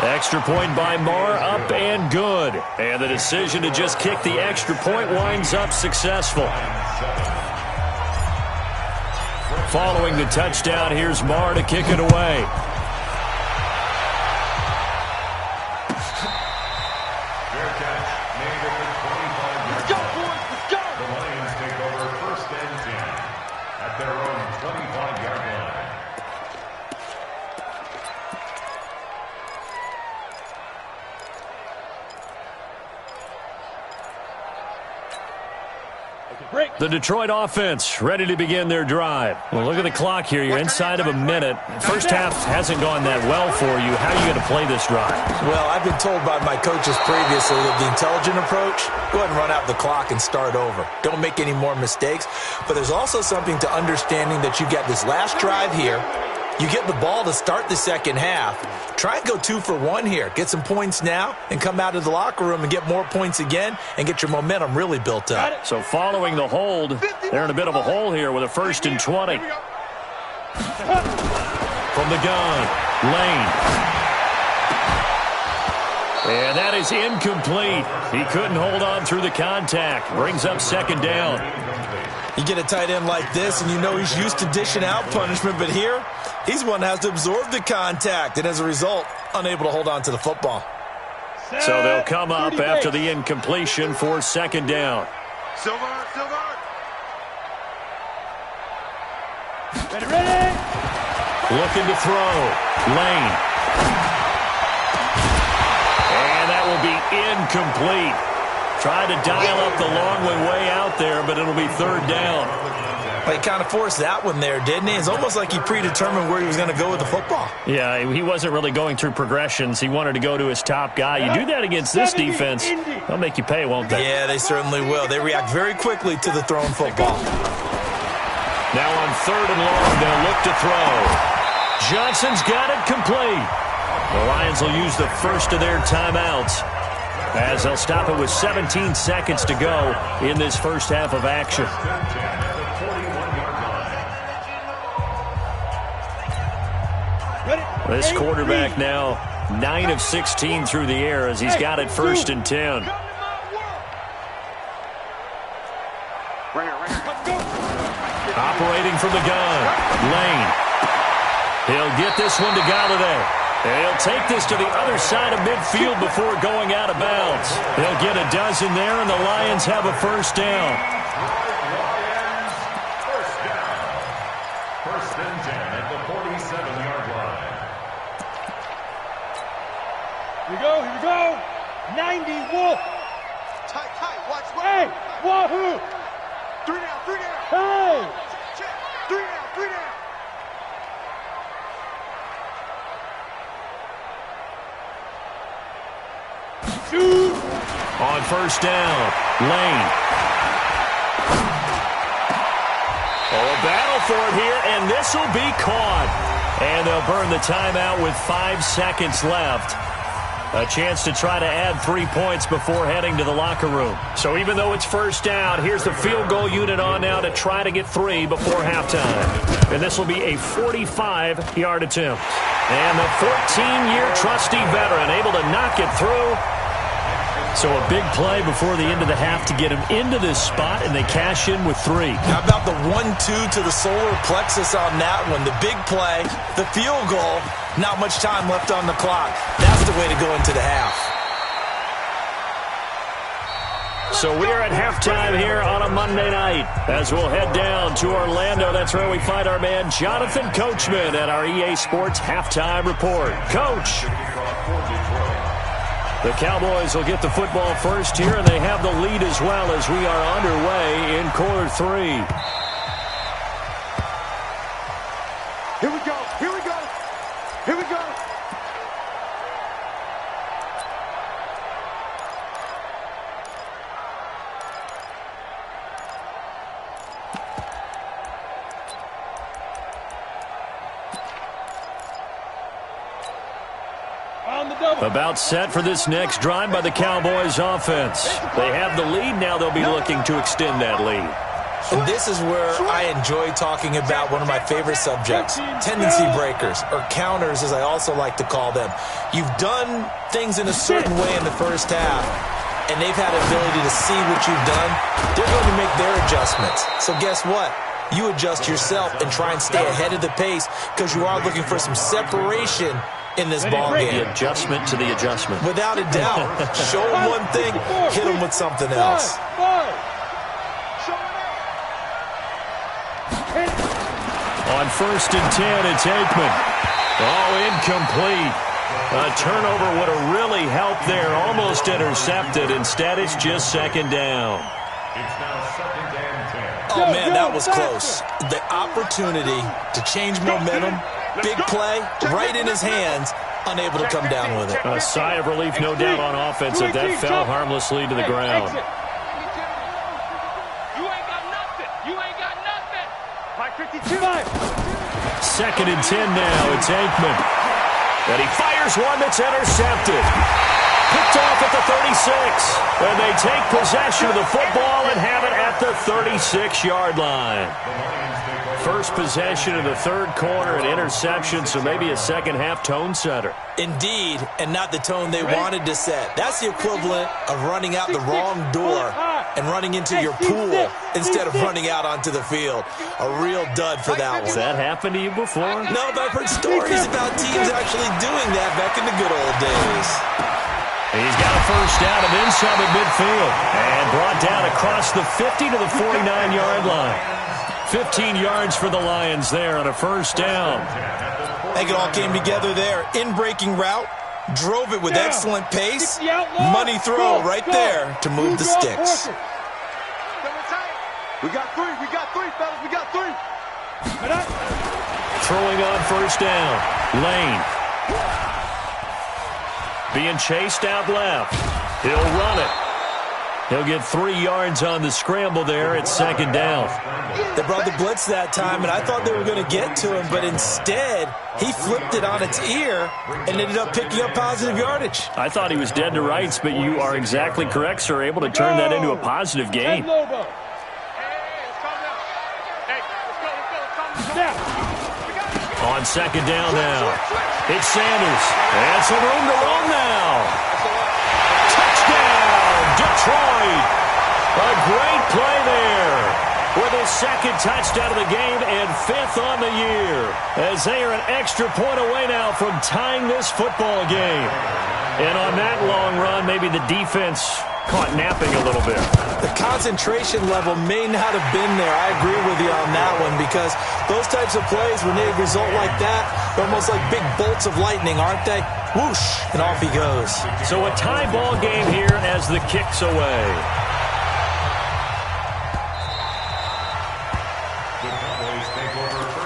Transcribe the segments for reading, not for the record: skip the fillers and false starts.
Extra point by Marr, up and good. And the decision to just kick the extra point winds up successful. Following the touchdown, here's Marr to kick it away. Let's go, boys, let's go! The Lions take over 1st and 10 at their own 25-yard line. The Detroit offense ready to begin their drive. Well, look at the clock here. You're inside of a minute. First half hasn't gone that well for you. How are you going to play this drive? Well, I've been told by my coaches previously that the intelligent approach, go ahead and run out the clock and start over. Don't make any more mistakes. But there's also something to understanding that you get this last drive here. You get the ball to start the second half. Try and go 2 for 1 here. Get some points now and come out of the locker room and get more points again and get your momentum really built up. So following the hold, they're in a bit of a hole here with a 1st and 20. From the gun, Lane. And that is incomplete. He couldn't hold on through the contact. Brings up 2nd down. You get a tight end like this, and you know he's used to dishing out punishment, but here, he's one that has to absorb the contact, and as a result, unable to hold on to the football. So they'll come up after the incompletion for 2nd down. Silver! Ready! Looking to throw. Lane. And that will be incomplete. Tried to dial up the long way out there, but it'll be 3rd down. Well, he kind of forced that one there, didn't he? It's almost like he predetermined where he was going to go with the football. Yeah, he wasn't really going through progressions. He wanted to go to his top guy. You do that against this defense, they'll make you pay, won't they? Yeah, they certainly will. They react very quickly to the thrown football. Now on 3rd and long, they'll look to throw. Johnson's got it complete. The Lions will use the first of their timeouts, as they'll stop it with 17 seconds to go in this first half of action. This quarterback now 9 of 16 through the air as he's got it 1st and 10. Operating from the gun, Lane. He'll get this one to Galladay. He'll take this to the other side of midfield before going out of bounds. He'll get a dozen there, and the Lions have a 1st down. First and 10 at the 47-yard line. Here we go. 90 Wolf. Tight, watch. Hey, wahoo. 3 down. Hey. Check. 3 down. Shoot. On 1st down, Lane. A battle for it here, and this will be caught. And they'll burn the timeout with 5 seconds left. A chance to try to add 3 points before heading to the locker room. So even though it's 1st down, here's the field goal unit on now to try to get 3 before halftime. And this will be a 45-yard attempt. And the 14-year trusty veteran able to knock it through. So a big play before the end of the half to get him into this spot, and they cash in with 3. How about the 1-2 to the solar plexus on that one? The big play, the field goal, not much time left on the clock. That's the way to go into the half. So we are at halftime here on a Monday night as we'll head down to Orlando. That's where we find our man Jonathan Coachman at our EA Sports Halftime Report. Coach. The Cowboys will get the football first here, and they have the lead as well as we are underway in quarter 3. Here we go. About set for this next drive by the Cowboys offense. They have the lead. Now they'll be looking to extend that lead. And this is where I enjoy talking about one of my favorite subjects, tendency breakers, or counters as I also like to call them. You've done things in a certain way in the first half, and they've had the ability to see what you've done. They're going to make their adjustments. So guess what? You adjust yourself and try and stay ahead of the pace because you are looking for some separation in this ball game. The adjustment to the adjustment. Without a doubt. Show them one thing, hit them with something else. On 1st and 10, it's Aikman. Oh, incomplete. A turnover would have really helped there. Almost intercepted. Instead, it's just 2nd down. It's now 2nd and 10. Oh, man, that was close. The opportunity to change momentum, big play, right in his hands, unable to come down with it. A sigh of relief, no doubt, on offense as that fell harmlessly to the ground. You ain't got nothing. You ain't got nothing. 552. 2nd and 10 now. It's Aikman. And he fires one that's intercepted. Picked off at the 36. And they take possession of the football and have it at the 36-yard line. First possession of the 3rd quarter, an interception, so maybe a second-half tone setter. Indeed, and not the tone they wanted to set. That's the equivalent of running out the wrong door and running into your pool instead of running out onto the field. A real dud for that one. Has that happened to you before? No, but I've heard stories about teams actually doing that back in the good old days. He's got a first down and then some at midfield. And brought down across the 50 to the 49-yard line. 15 yards for the Lions there on a first down. I think it all came together there. In-breaking route, drove it with excellent pace. Money throw right there to move the sticks. We got three, fellas. We got three. Throwing on first down. Lane. Being chased out left. He'll run it. He'll get 3 yards on the scramble there at 2nd down. They brought the blitz that time, and I thought they were going to get to him, but instead, he flipped it on its ear and ended up picking up positive yardage. I thought he was dead to rights, but you are exactly correct, sir. Able to turn that into a positive gain. On 2nd down now. It's Sanders. And some room to run now. Touchdown, Detroit. A great play there with his 2nd touchdown of the game and 5th on the year, as they are an extra point away now from tying this football game. And on that long run, maybe the defense caught napping a little bit. The concentration level may not have been there. I agree with you on that one, because those types of plays, when they result like that, they're almost like big bolts of lightning, aren't they? Whoosh, and off he goes. So a tie ball game here as the kick's away.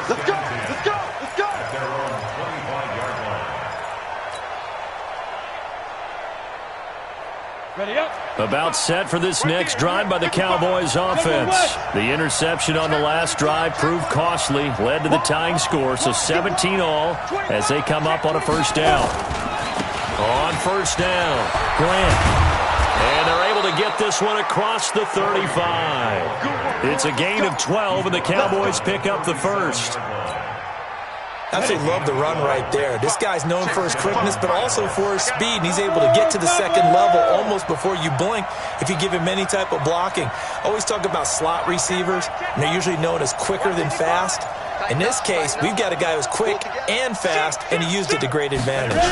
Let's go. Let's go. Let's go. At their own 25-yard line. Ready up. About set for this next drive by the Cowboys offense. The interception on the last drive proved costly, led to the tying score, so 17 all as they come up on a first down. On first down, Grant. And they're able to get this one across the 35. It's a gain of 12, and the Cowboys pick up the first. Absolutely love the run right there. This guy's known for his quickness, but also for his speed, and he's able to get to the 2nd level almost before you blink if you give him any type of blocking. I always talk about slot receivers, and they're usually known as quicker than fast. In this case, we've got a guy who's quick and fast, and he used it to great advantage.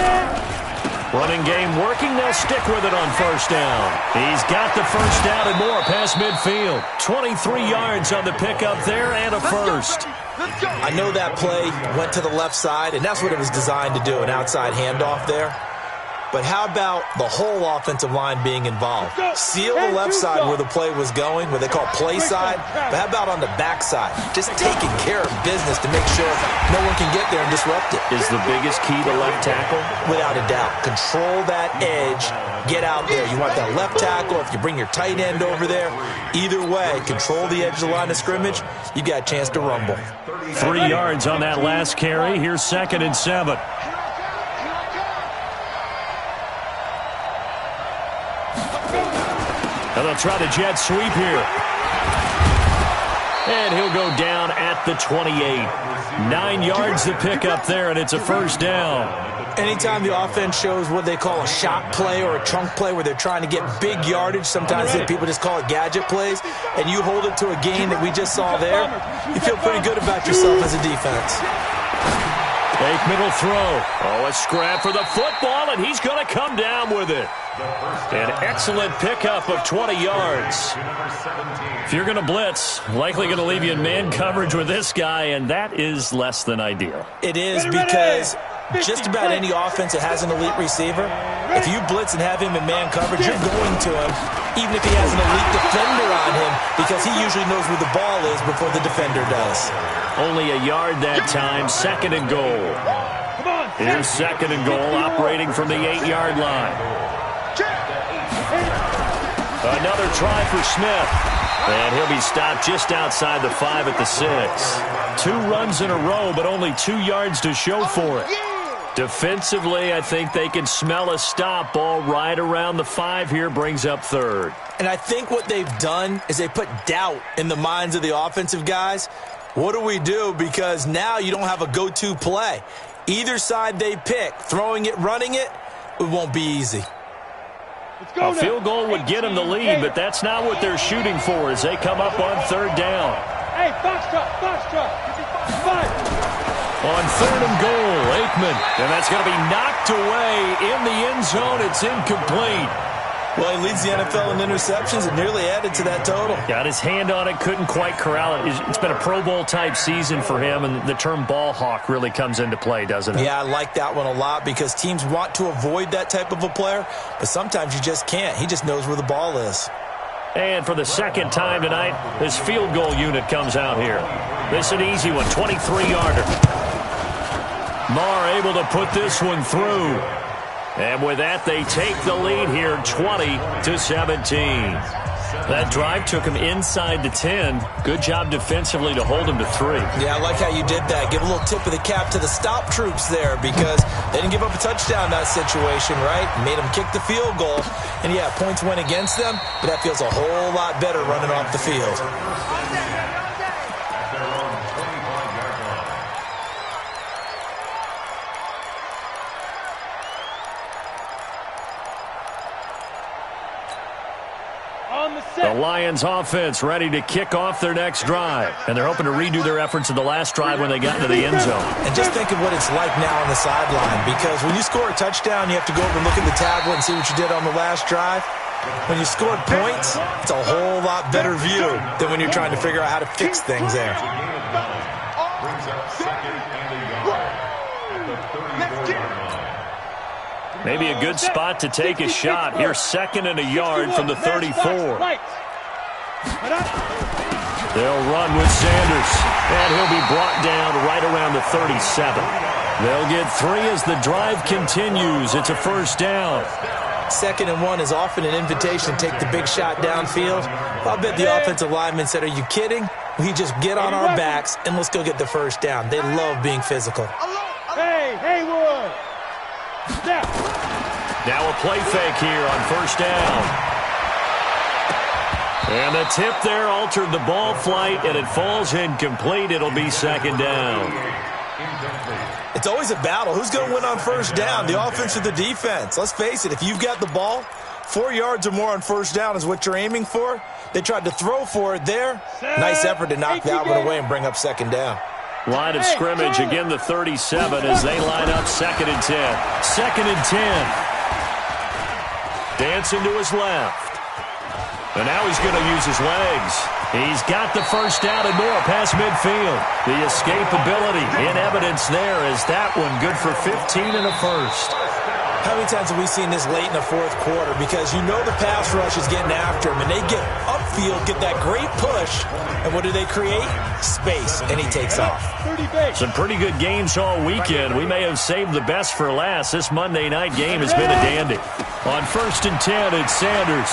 Running game working. They'll stick with it on first down. He's got the first down and more past midfield. 23 yards on the pickup there and a first. I know that play went to the left side, and that's what it was designed to do, an outside handoff there. But how about the whole offensive line being involved? Seal the left side where the play was going, what they call play side. But how about on the back side? Just taking care of business to make sure no one can get there and disrupt it. Is the biggest key to left tackle? Without a doubt. Control that edge. Get out there. You want that left tackle. If you bring your tight end over there, either way, control the edge of the line of scrimmage, you got a chance to rumble. 3 yards on that last carry. Here's 2nd and 7. And they'll try the jet sweep here. And he'll go down at the 28. 9 yards to pick up there, and it's a first down. Anytime the offense shows what they call a shot play or a chunk play where they're trying to get big yardage, sometimes people just call it gadget plays, and you hold it to a gain that we just saw there, you feel pretty good about yourself as a defense. Aikman will throw. Oh, a scrap for the football, and he's going to come down with it. An excellent pickup of 20 yards. If you're going to blitz, likely going to leave you in man coverage with this guy, and that is less than ideal. It is because just about any offense that has an elite receiver, if you blitz and have him in man coverage, you're going to him, even if he has an elite defender on him, because he usually knows where the ball is before the defender does. Only a yard that time, second and goal. Here's second and goal, operating from the 8-yard line. Another try for Smith. And he'll be stopped just outside the 5 at the 6. 2 runs in a row, but only 2 yards to show for it. Defensively, I think they can smell a stop. Ball right around the 5 here, brings up third. And I think what they've done is they put doubt in the minds of the offensive guys. What do we do? Because now you don't have a go-to play. Either side they pick, throwing it, running it, it won't be easy. A field goal would get them the lead, but that's not what they're shooting for as they come up on third down. Hey, box truck. On third and goal, Aikman. And that's going to be knocked away in the end zone. It's incomplete. Well, he leads the NFL in interceptions and nearly added to that total. Got his hand on it, couldn't quite corral it. It's been a Pro Bowl-type season for him, and the term ball hawk really comes into play, doesn't it? Yeah, I like that one a lot because teams want to avoid that type of a player, but sometimes you just can't. He just knows where the ball is. And for the second time tonight, this field goal unit comes out here. This is an easy one, 23-yarder. Marr able to put this one through. And with that, they take the lead here, 20-17. That drive took him inside the 10. Good job defensively to hold him to 3. Yeah, I like how you did that. Give a little tip of the cap to the stop troops there because they didn't give up a touchdown in that situation, right? Made them kick the field goal. And, yeah, points went against them, but that feels a whole lot better running off the field. The Lions offense ready to kick off their next drive. And they're hoping to redo their efforts in the last drive when they got into the end zone. And just think of what it's like now on the sideline, because when you score a touchdown, you have to go over and look at the tablet and see what you did on the last drive. When you scored points, it's a whole lot better view than when you're trying to figure out how to fix things there. Brings up second and a yard at the 34-yard line. Maybe a good spot to take a shot. Here, second and a yard from the 34. They'll run with Sanders, and he'll be brought down right around the 37. They'll get 3 as the drive continues. It's a first down. 2nd and 1 is often an invitation to take the big shot downfield. I'll bet the offensive lineman said, "Are you kidding? We just get on our backs and let's go get the first down." They love being physical. Hey, Haywood. Now a play fake here on first down. And the tip there altered the ball flight, and it falls incomplete. It'll be second down. It's always a battle. Who's going to win on first down, the offense or the defense? Let's face it, if you've got the ball, 4 yards or more on first down is what you're aiming for. They tried to throw for it there. Nice effort to knock that one away and bring up second down. Line of scrimmage, again the 37 as they line up 2nd and 10. 2nd and 10. Dancing to his left. And now he's going to use his legs. He's got the first down and more past midfield. The escapability in evidence there is that one good for 15 and a first. How many times have we seen this late in the fourth quarter? Because you know the pass rush is getting after him, and they get upfield, get that great push, and what do they create? Space, and he takes off. Some pretty good games all weekend. We may have saved the best for last. This Monday night game has been a dandy. On 1st and 10, it's Sanders.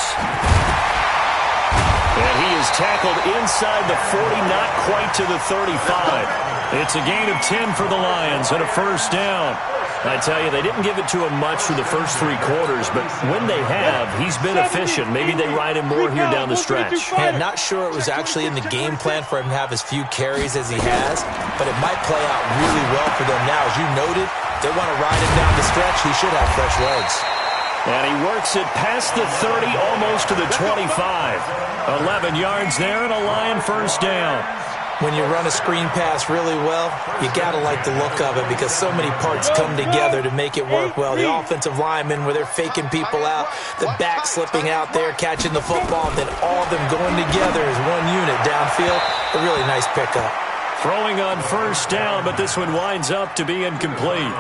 And he is tackled inside the 40, not quite to the 35. It's a gain of 10 for the Lions and a first down. I tell you, they didn't give it to him much for the first 3 quarters, but when they have, he's been efficient. Maybe they ride him more here down the stretch. I'm not sure it was actually in the game plan for him to have as few carries as he has, but it might play out really well for them now. As you noted, they want to ride him down the stretch. He should have fresh legs. And he works it past the 30, almost to the 25. 11 yards there and a Lion first down. When you run a screen pass really well, you got to like the look of it because so many parts come together to make it work well. The offensive linemen, where they're faking people out, the back slipping out there, catching the football, and then all of them going together as one unit downfield. A really nice pickup. Throwing on first down, but this one winds up to be incomplete.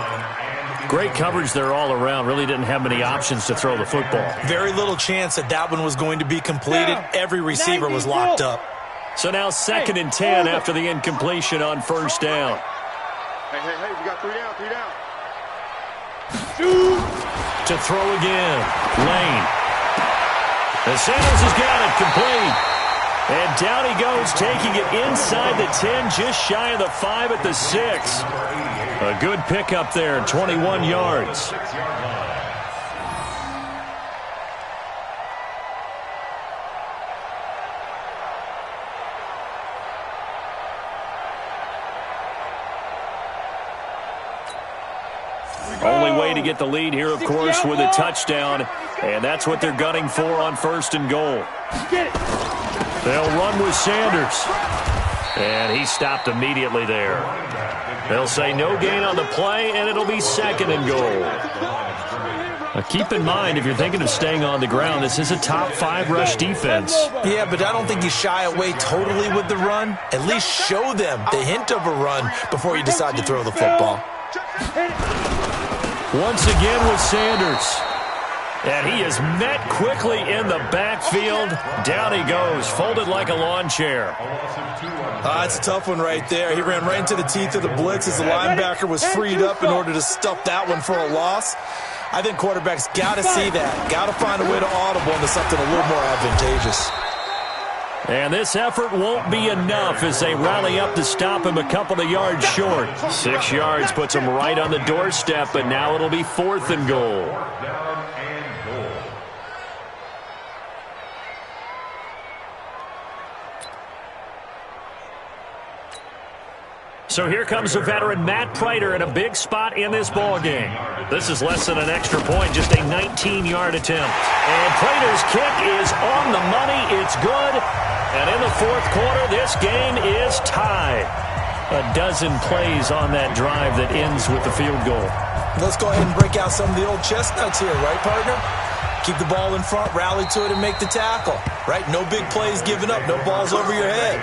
Great coverage there all around. Really didn't have many options to throw the football. Very little chance that that one was going to be completed. Every receiver was locked up. So now 2nd and 10 after the incompletion on first down. Hey, we got 3 down, 3 down. To throw again, Lane. And Sanders has got it complete. And down he goes, taking it inside the 10, just shy of the 5 at the 6. A good pickup there, 21 yards. Only way to get the lead here, of course, with a touchdown. And that's what they're gunning for on 1st and goal. They'll run with Sanders. And he stopped immediately there. They'll say no gain on the play, and it'll be 2nd and goal. Now keep in mind, if you're thinking of staying on the ground, this is a top 5 rush defense. Yeah, but I don't think you shy away totally with the run. At least show them the hint of a run before you decide to throw the football. Once again with Sanders. And he is met quickly in the backfield. Down he goes, folded like a lawn chair. It's a tough one right there. He ran right into the teeth of the blitz as the linebacker was freed up in order to stuff that one for a loss. I think quarterbacks got to see that. Got to find a way to audible into something a little more advantageous. And this effort won't be enough as they rally up to stop him a couple of yards short. 6 yards puts him right on the doorstep, but now it'll be 4th and goal. So here comes the veteran Matt Prater in a big spot in this ballgame. This is less than an extra point, just a 19-yard attempt. And Prater's kick is on the money. It's good. And in the 4th quarter, this game is tied. A dozen plays on that drive that ends with the field goal. Let's go ahead and break out some of the old chestnuts here, right, partner? Keep the ball in front, rally to it, and make the tackle. Right? No big plays given up. No balls over your head.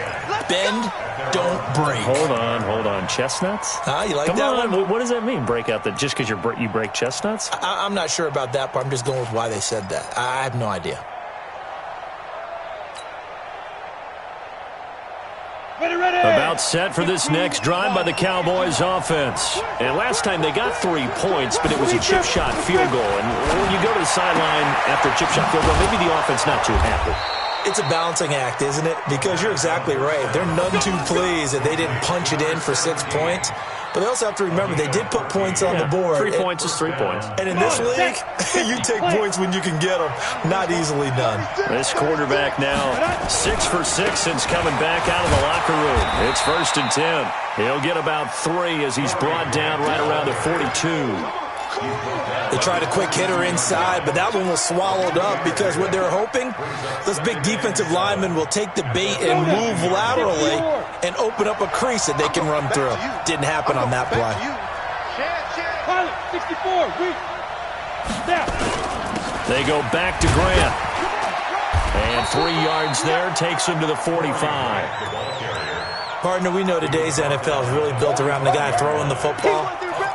Bend, don't break. Hold on. Chestnuts? You like Come that on. one? What does that mean, break out? That just because you break chestnuts? I'm not sure about that, but I'm just going with why they said that. I have no idea. About set for this next drive by the Cowboys offense. And last time they got 3 points, but it was a chip shot field goal. And when you go to the sideline after a chip shot field goal, maybe the offense not too happy. It's a balancing act, isn't it? Because you're exactly right. They're none too pleased that they didn't punch it in for 6 points. But they also have to remember they did put points on the board. 3 points is 3 points. And in this league, you take points when you can get them. Not easily done. This quarterback now 6 for 6 since coming back out of the locker room. It's 1st and 10. He'll get about 3 as he's brought down right around the 42. They tried a quick hitter inside, but that one was swallowed up because what they're hoping, this big defensive lineman will take the bait and move laterally and open up a crease that they can run through. Didn't happen on that play. Pilot, 64, weak. Snap. They go back to Grant. And 3 yards there takes him to the 45. Partner, we know today's NFL is really built around the guy throwing the football.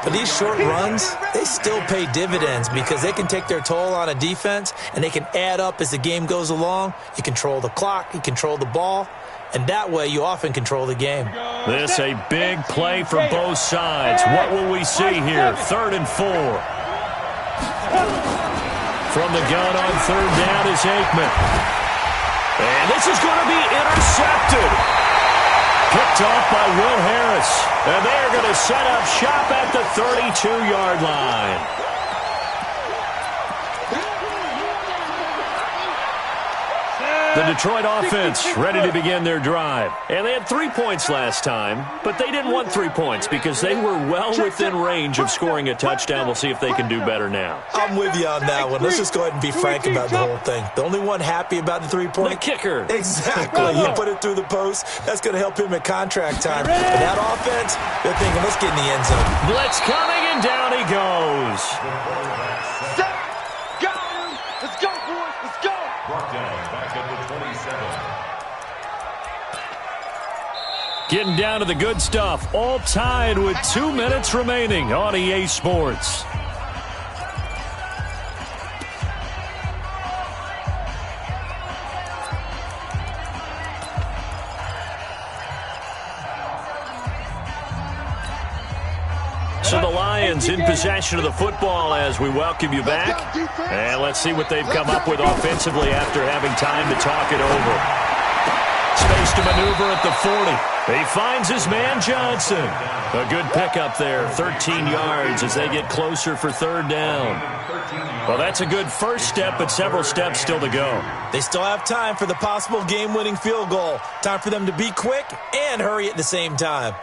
But these short runs, they still pay dividends because they can take their toll on a defense and they can add up as the game goes along. You control the clock, you control the ball, and that way you often control the game. This a big play for both sides. What will we see here? 3rd and 4. From the gun on 3rd down is Aikman. And this is going to be intercepted. Picked off by Will Harris. And they're going to set up shop at the 32-yard line. The Detroit offense ready to begin their drive. And they had 3 points last time, but they didn't want 3 points because they were well within range of scoring a touchdown. We'll see if they can do better now. I'm with you on that one. Let's just go ahead and be frank about the whole thing. The only one happy about the 3-point? The kicker. Exactly. He put it through the post. That's going to help him at contract time. And that offense, they're thinking, let's get in the end zone. Blitz coming, and down he goes. Got him. Let's go, boys. Let's go. Brought down back at the 27. Getting down to the good stuff. All tied with 2 minutes remaining on EA Sports. So the Lions in possession of the football as we welcome you back. And let's see what they've come up with offensively after having time to talk it over. Space to maneuver at the 40. He finds his man Johnson. A good pickup there, 13 yards as they get closer for third down. Well, that's a good first step, but several steps still to go. They still have time for the possible game-winning field goal. Time for them to be quick and hurry at the same time.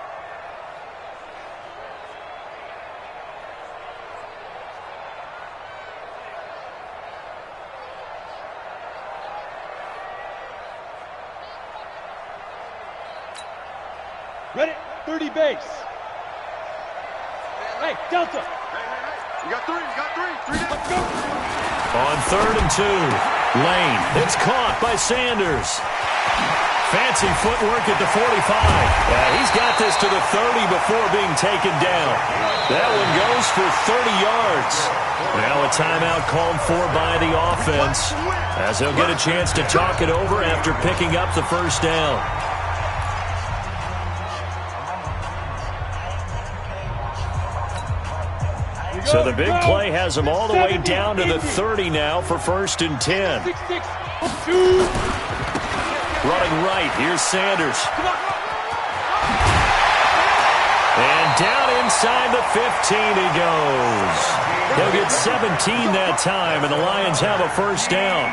Ready? 30 base. Hey, Delta. You got three. Let's go. On 3rd and 2. Lane. It's caught by Sanders. Fancy footwork at the 45. He's got this to the 30 before being taken down. That one goes for 30 yards. Now a timeout called for by the offense as they'll get a chance to talk it over after picking up the first down. So the big play has them all the way down to the 30 now for 1st and 10. Running right, here's Sanders. And down inside the 15 he goes. He'll get 17 that time, and the Lions have a first down.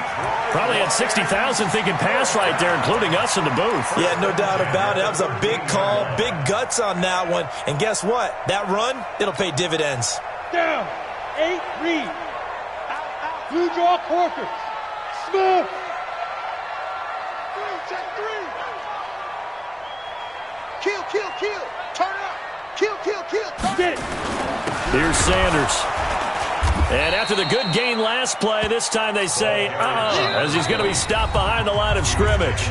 Probably had 60,000 thinking pass right there, including us in the booth. Yeah, no doubt about it. That was a big call, big guts on that one. And guess what? That run, it'll pay dividends. Down. 8 read. Blue draw quarters. Smith. Check 3. Kill. Turn up. Kill. Get it. Here's Sanders. And after the good gain last play, this time they say, as he's going to be stopped behind the line of scrimmage.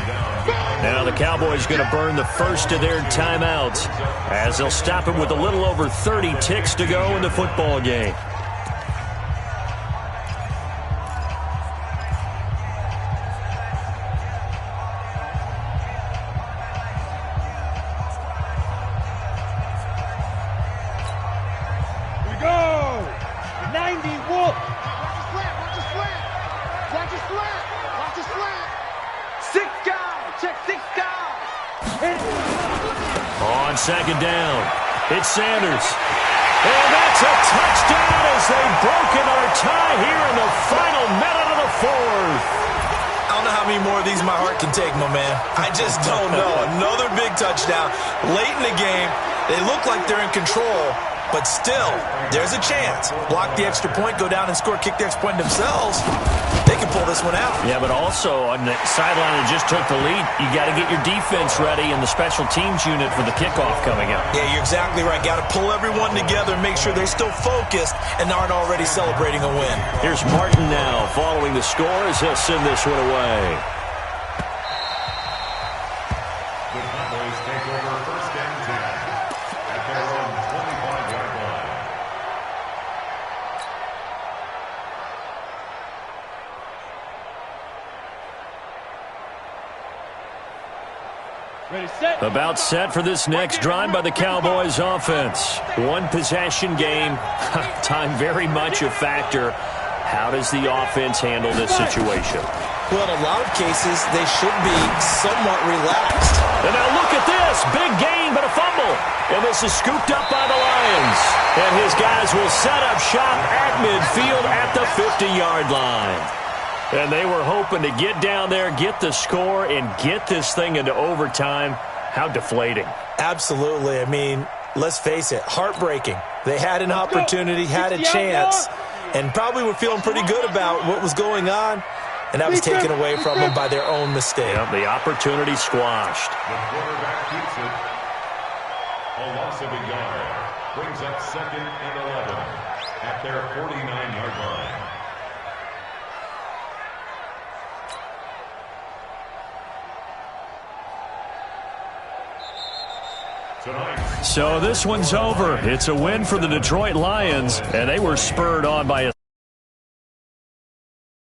Now the Cowboys going to burn the first of their timeouts as they'll stop it with a little over 30 ticks to go in the football game. On 2nd down, it's Sanders. And that's a touchdown as they've broken our tie here in the final minute of the 4th. I don't know how many more of these my heart can take, my man. I just don't know. Another big touchdown. Late in the game, they look like they're in control, but still, there's a chance. Block the extra point, go down and score, kick the extra point themselves. They can pull this one out. Yeah, but also on the sideline that just took the lead, you got to get your defense ready and the special teams unit for the kickoff coming up. Yeah, you're exactly right. Got to pull everyone together and make sure they're still focused and aren't already celebrating a win. Here's Martin now following the score as he'll send this one away. The Cowboys take over 1st and 10 at their own 25-yard line. Ready, set. About set for this next drive by the Cowboys offense. One possession game. Time very much a factor. How does the offense handle this situation? Well, in a lot of cases, they should be somewhat relaxed. And now look at this. this. Big gain, but a fumble. And this is scooped up by the Lions. And his guys will set up shop at midfield at the 50-yard line. And they were hoping to get down there, get the score, and get this thing into overtime. How deflating. Absolutely. I mean, let's face it, heartbreaking. They had an opportunity, had a chance, and probably were feeling pretty good about what was going on, and that was taken away from them by their own mistake. Yep, the opportunity squashed. The quarterback keeps it. A loss of a yard brings up 2nd and 11 at their 49-yard line. So this one's over. It's a win for the Detroit Lions, and they were spurred on by a